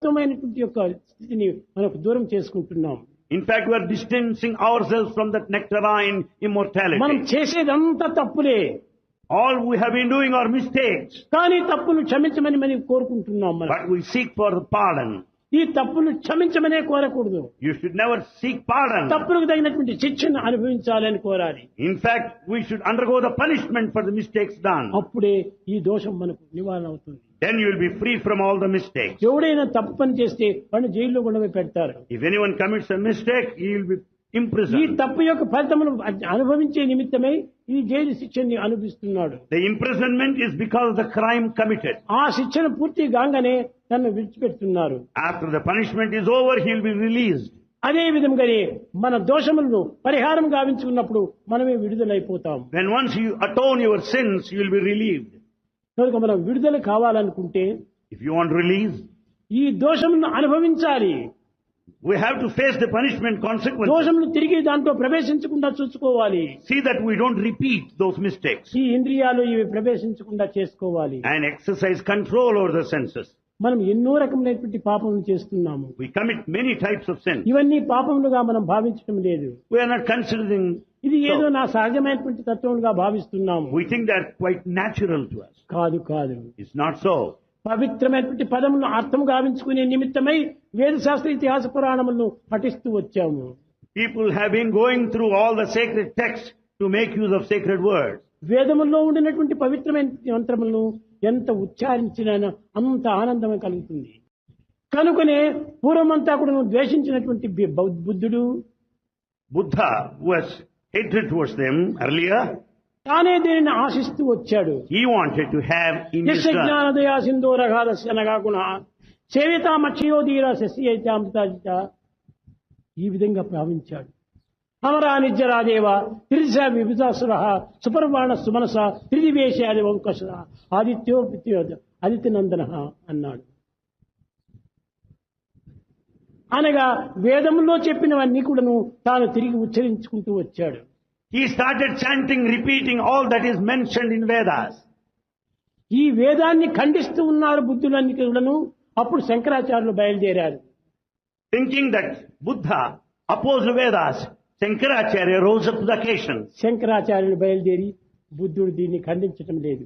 యొక్క స్థితిని మనకు దూరం చేసుకుంటున్నాం. In fact, we are distancing ourselves from that nectarine మనం immortality. చేసేదంతా తప్పులే, All we have been doing are mistakes, కానీ తప్పును క్షమించమని మనం కోరుకుంటున్నాం. మనం but we seek for the pardon. ఈ తప్పును క్షమించమనే కోరకూడదు, You should never seek pardon. తప్పులకు తగినటువంటి శిక్షను అనుభవించాలని కోరాలి. In fact, we should undergo the punishment for the mistakes done. అప్పుడే ఈ దోషం మనకు నివారణ అవుతుంది. Then you will be free from all the mistakes. ఎవడైనా తప్పు పని చేస్తే వాడిని జైల్లో కూడా పెడతారు. If anyone commits a mistake, he will be ఈ imprisoned. తప్పు యొక్క ఫలితమును అనుభవించే నిమిత్తమై ఈ జైలు శిక్షని అనుభవిస్తున్నాడు. The imprisonment is because of the crime committed. ఆ శిక్షణ పూర్తి కాగానే తను విడిచిపెడుతున్నారు. After the punishment is over, he will be released. అదే విధంగానే మన దోషములను పరిహారం గావించుకున్నప్పుడు మనమే విడుదలైపోతాం. When once you atone your sins, you will be relieved. కనుక మనం విడుదల కావాలనుకుంటే If you want release, ఈ దోషములను అనుభవించాలి. we have to face the punishment consequences. దోషములు తిరిగి దాంట్లో ప్రవేశించకుండా చూసుకోవాలి. See that we don't repeat those mistakes ఈ ఇంద్రియాలు ఇవి ప్రవేశించకుండా చేసుకోవాలి. and exercise control over the senses. మనం ఎన్నో రకములైనటువంటి పాపములు చేస్తున్నాము. We commit many types of sins. ఇవన్నీ పాపములుగా మనం భావించడం లేదు. We are not considering, ఇది ఏదో నా సహజమైనటువంటి తత్వములుగా భావిస్తున్నాము. we think they are quite natural to us. కాదు కాదు, It's not so. పవిత్రమైనటువంటి పదములను అర్థం గావించుకునే నిమిత్తమై వేదశాస్త్ర ఇతిహాస పురాణములను పఠిస్తూ వచ్చాము. People have been going through all the sacred texts to make use of sacred words. వేదముల్లో ఉండినటువంటి పవిత్రమైన మంత్రములను ఎంత ఉచ్చారించినా అంత ఆనందం కలుగుతుంది. కనుకనే పూర్వమంతా కూడా ద్వేషించినటువంటి బుద్ధుడు, Buddha was hatred towards them earlier. తానే దీనిని ఆశిస్తూ వచ్చాడు. He wanted to have in his యశ turn. జ్ఞానదయా సింధోరఘాదస్య నగాగుణ సేవితామక్షయోధీర శశియైతామృతాజిత, ఈ విధంగా భావించాడు. అమరా నిజ్జరాదేవ త్రిదిశ విభుజాసుర సుపర్వాణ సుమనస త్రిదివేశాది వంకష ఆదిత్యో ఆదిత్యనందన అన్నాడు. అనగా వేదములో చెప్పినవన్నీ కూడాను తాను తిరిగి ఉచ్చరించుకుంటూ వచ్చాడు. He started chanting, repeating all that is mentioned in Vedas. ఈ వేదాన్ని ఖండిస్తూ ఉన్నారు బుద్ధులన్నీ కూడాను. అప్పుడు శంకరాచార్యులు బయలుదేరారు. Thinking that Buddha opposed Vedas, Shankaracharya rose up to the occasion. శంకరాచార్యులు బయలుదేరి బుద్ధుడు దీన్ని ఖండించటం లేదు.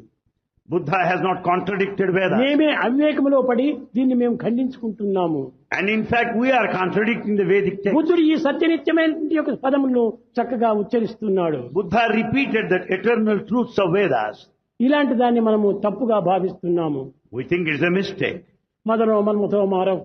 Buddha has not contradicted Vedas. మేమే అవివేకములో పడి దీన్ని మేము ఖండించుకుంటున్నాము. And in fact, we are contradicting the Vedic text. బుద్ధుడు ఈ సత్యనిత్యమైన యొక్క పదములను చక్కగా ఉచ్చరిస్తున్నాడు. Buddha repeated the eternal truths of Vedas. ఇలాంటి దాన్ని మనము తప్పుగా భావిస్తున్నాము. We think it's a mistake. మదనో మన్మథో మారో